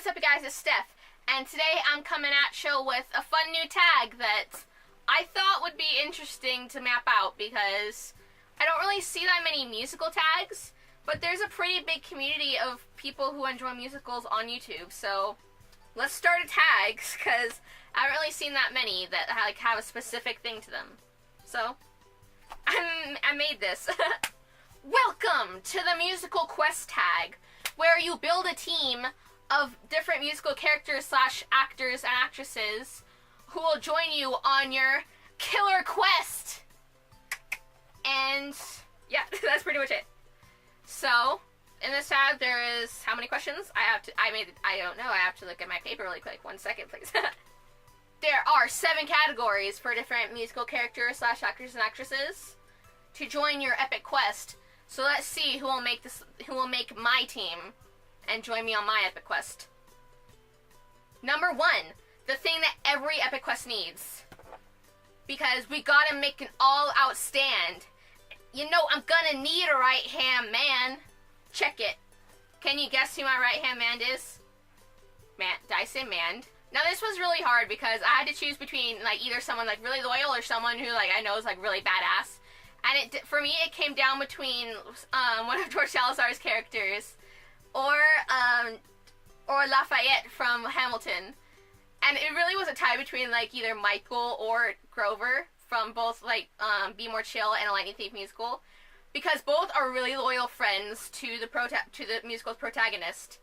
what's up, you guys? It's Steph, and today I'm coming at you with a fun new tag that I thought would be interesting to map out because I don't really see that many musical tags, but there's a pretty big community of people who enjoy musicals on YouTube, so let's start a tags because I haven't really seen that many that have a specific thing to them. So, I made this. Welcome to the musical quest tag, where you build a team of different musical characters / actors and actresses who will join you on your killer quest. And yeah, that's pretty much it. So, in this tag there is how many questions? I don't know. I have to look at my paper really quick. 1 second, please. There are 7 categories for different musical characters / actors and actresses to join your epic quest. So let's see who will make my team and join me on my epic quest. Number 1, the thing that every epic quest needs. Because we gotta make an all-out stand. You know I'm gonna need a right-hand man. Check it. Can you guess who my right-hand man is? Man, did I say man? Now this was really hard because I had to choose between either someone really loyal or someone who I know is really badass. And for me, it came down between one of George Salazar's characters or Lafayette from Hamilton. And it really was a tie between either Michael or Grover from both Be More Chill and A Lightning Thief musical, because both are really loyal friends to the musical's protagonist.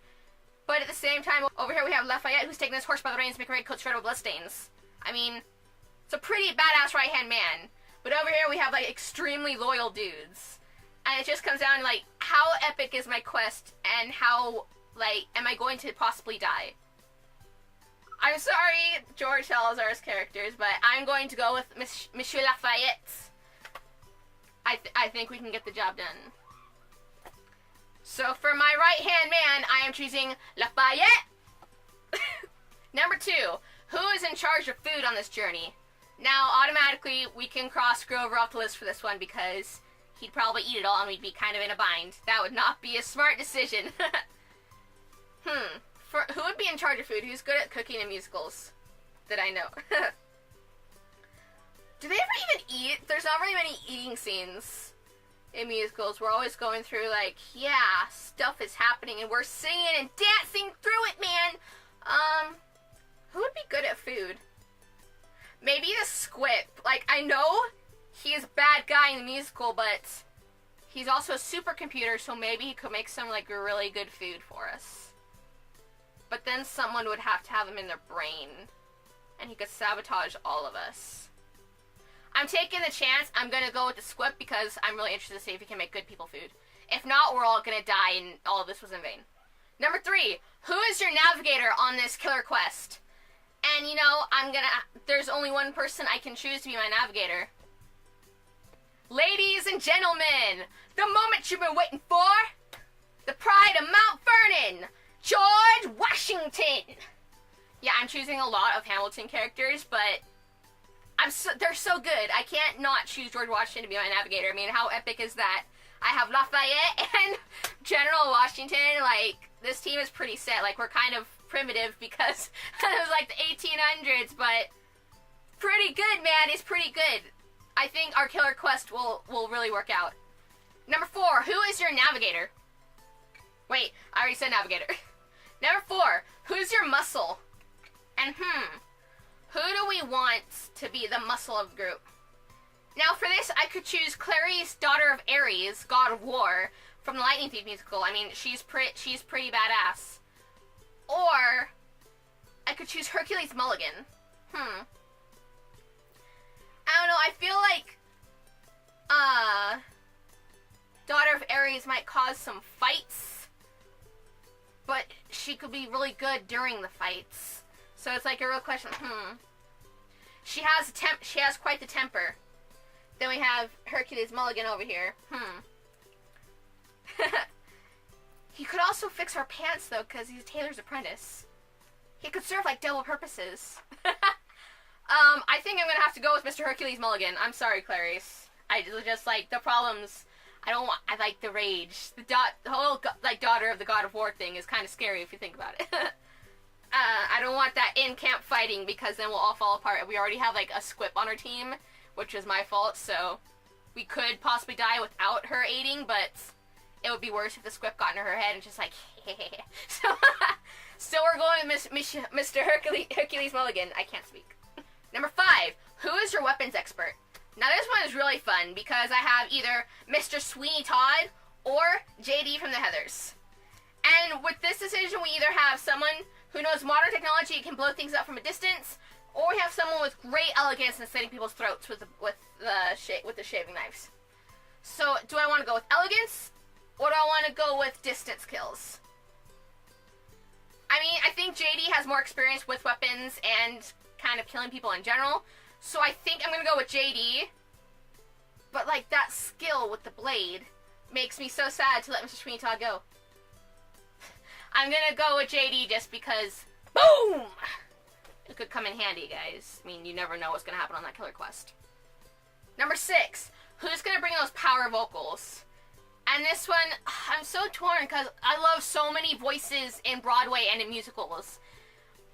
But at the same time, over here we have Lafayette, who's taking his horse by the reins, making a red coat shredded with bloodstains. I mean, it's a pretty badass right-hand man. But over here we have extremely loyal dudes. And it just comes down to how epic is my quest and how am I going to possibly die? I'm sorry, George Salazar's characters, but I'm going to go with Monsieur Lafayette. I think we can get the job done. So for my right-hand man, I am choosing Lafayette. Number 2, who is in charge of food on this journey? Now, automatically, we can cross Grover off the list for this one because he'd probably eat it all and we'd be kind of in a bind. That would not be a smart decision. Who would be in charge of food? Who's good at cooking in musicals that I know? Do they ever even eat? There's not really many eating scenes in musicals. We're always going through yeah, stuff is happening and we're singing and dancing through it, man. Who would be good at food? Maybe the Squip. I know he is a bad guy in the musical, but he's also a supercomputer, so maybe he could make some really good food for us. But then someone would have to have him in their brain, and he could sabotage all of us. I'm taking the chance. I'm gonna go with the Squip because I'm really interested to see if he can make good people food. If not, we're all gonna die and all of this was in vain. Number 3, who is your navigator on this killer quest? And there's only one person I can choose to be my navigator. Ladies and gentlemen, the moment you've been waiting for, the pride of Mount Vernon, George Washington. Yeah, I'm choosing a lot of Hamilton characters, but they're so good. I can't not choose George Washington to be my navigator. I mean, how epic is that? I have Lafayette and General Washington. This team is pretty set. We're kind of primitive because it was the 1800s, but pretty good, man. It's pretty good. I think our killer quest will really work out. Number 4, who is your navigator? Wait, I already said navigator. Number 4, who's your muscle? And who do we want to be the muscle of the group? Now for this, I could choose Clarice, daughter of Ares, god of war, from the Lightning Thief musical. I mean, she's pretty badass. Or I could choose Hercules Mulligan. I don't know, I feel daughter of Ares might cause some fights, but she could be really good during the fights. So it's a real question. She has quite the temper. Then we have Hercules Mulligan over here. He could also fix our pants, though, because he's Taylor's apprentice. He could serve, double purposes. I think I'm going to have to go with Mr. Hercules Mulligan. I'm sorry, Clarice. I just, the problems I like the rage. The whole, daughter of the God of War thing is kind of scary if you think about it. I don't want that in-camp fighting because then we'll all fall apart. We already have like a squip on our team, which is my fault, so we could possibly die without her aiding, but it would be worse if the squip got in her head and just like, so we're going with Mr. Hercules Mulligan. I can't speak. Number 5, who is your weapons expert? Now this one is really fun because I have either Mr. Sweeney Todd or JD from the Heathers. And with this decision, we either have someone who knows modern technology and can blow things up from a distance, or we have someone with great elegance in slitting people's throats with the shaving knives. So, do I want to go with elegance, or do I want to go with distance kills? I mean, I think JD has more experience with weapons and kind of killing people in general, so I think I'm going to go with JD. But, like, that skill with the blade makes me so sad to let Mr. Sweeney Todd go. I'm going to go with JD just because, boom! It could come in handy, guys. I mean, you never know what's going to happen on that killer quest. Number 6, who's going to bring those power vocals? And this one, I'm so torn because I love so many voices in Broadway and in musicals.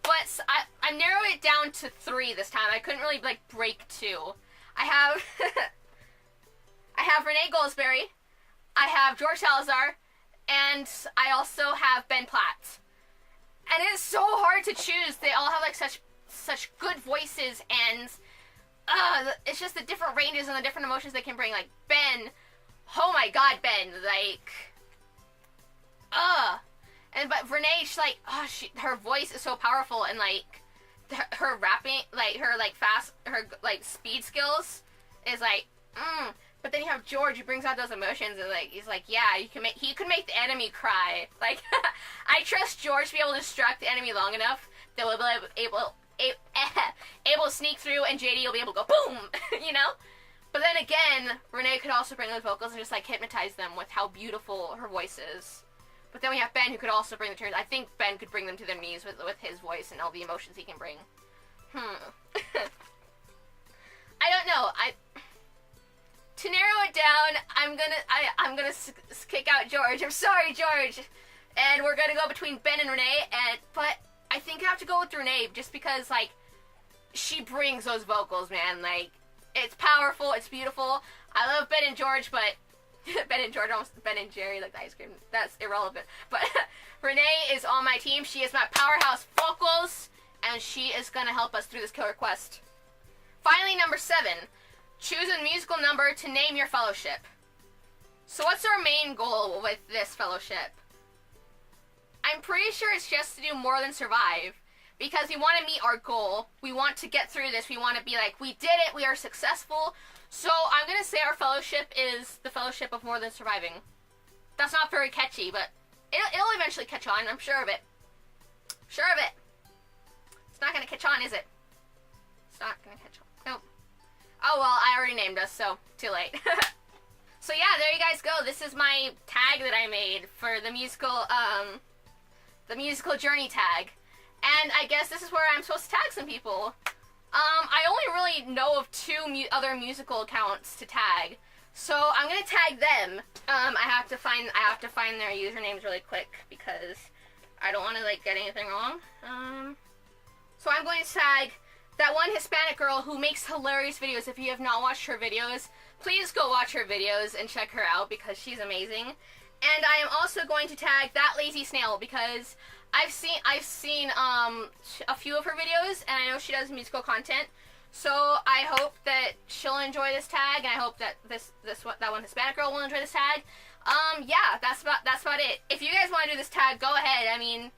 But I narrowed it down to 3 this time. I couldn't really, like, break 2. I have I have Renee Goldsberry, I have George Salazar, and I also have Ben Platt. And it's so hard to choose. They all have, like, such good voices, and it's just the different ranges and the different emotions they can bring. Like, Ben, oh my god, Ben, like, but Renee, she's like, her voice is so powerful, and, like, her rapping, like, her, like, her, like, speed skills is, like, But then you have George, who brings out those emotions, and, like, he's like, yeah, he could make the enemy cry. Like, I trust George to be able to distract the enemy long enough that we'll be able to sneak through, and JD will be able to go boom, you know? But then again, Renee could also bring those vocals and just, like, hypnotize them with how beautiful her voice is. But then we have Ben, who could also bring the turns. I think Ben could bring them to their knees with his voice and all the emotions he can bring. I don't know. To narrow it down, I'm gonna kick out George. I'm sorry, George. And we're gonna go between Ben and Renee. But I think I have to go with Renee just because, like, she brings those vocals, man. Like, it's powerful. It's beautiful. I love Ben and George, but Ben and George, almost Ben and Jerry, like the ice cream. That's irrelevant. But Renee is on my team. She is my powerhouse vocals, and she is gonna help us through this killer quest. Finally, number 7. Choose a musical number to name your fellowship. So what's our main goal with this fellowship? I'm pretty sure it's just to do more than survive. Because we want to meet our goal. We want to get through this. We want to be like, we did it. We are successful. So I'm going to say our fellowship is the fellowship of more than surviving. That's not very catchy, but it'll eventually catch on. I'm sure of it. Sure of it. It's not going to catch on, is it? It's not going to catch on. Nope. Oh, well, I already named us, so too late. So yeah, there you guys go. This is my tag that I made for the musical journey tag. And I guess this is where I'm supposed to tag some people. I only really know of 2 other musical accounts to tag, so I'm gonna tag them. I have to find their usernames really quick because I don't want to, like, get anything wrong. So I'm going to tag that one Hispanic girl who makes hilarious videos. If you have not watched her videos, please go watch her videos and check her out because she's amazing. And I am also going to tag that lazy snail because I've seen a few of her videos, and I know she does musical content. So I hope that she'll enjoy this tag, and I hope that that one Hispanic girl will enjoy this tag. Yeah, that's about it. If you guys want to do this tag, go ahead. I mean,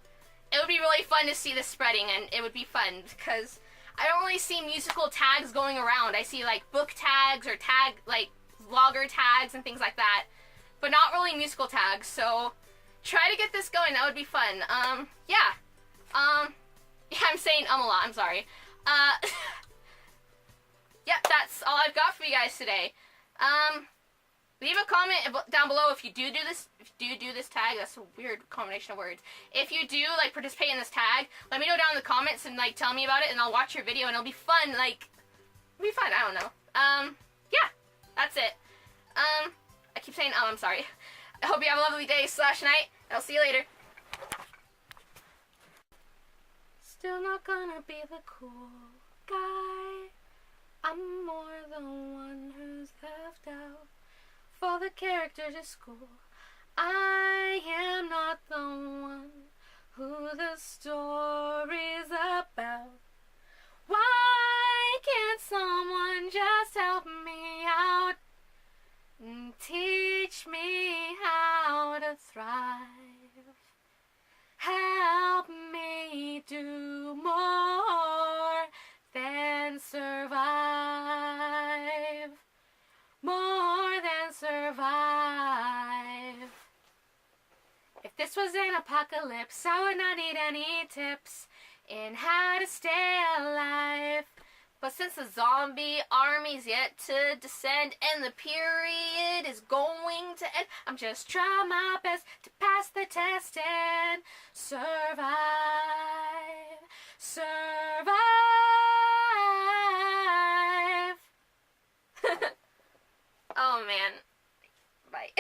it would be really fun to see this spreading, and it would be fun because I don't really see musical tags going around. I see, like, book tags or vlogger tags and things like that, but not really musical tags. So try to get this going. That would be fun. Yeah, I'm saying a lot. I'm sorry. Yep, that's all I've got for you guys today. Leave a comment down below if you do this. If you do this tag, that's a weird combination of words. If you do, like, participate in this tag, let me know down in the comments and, like, tell me about it, and I'll watch your video, and it'll be fun. Like, it'll be fun. I don't know. Yeah, that's it. I keep saying I'm sorry. I hope you have a lovely day / night. I'll see you later. still not gonna be the cool guy. I'm more the one who's left out for the characters at school. I am not the one who the story's about. Why can't someone just help me out and teach me how to thrive? Help me do more than survive. More than survive. If this was an apocalypse, I would not need any tips in how to stay alive. But since the zombie army's yet to descend and the period is going to end, I'm just trying my best to pass the test and survive. Survive. Oh man. Bye.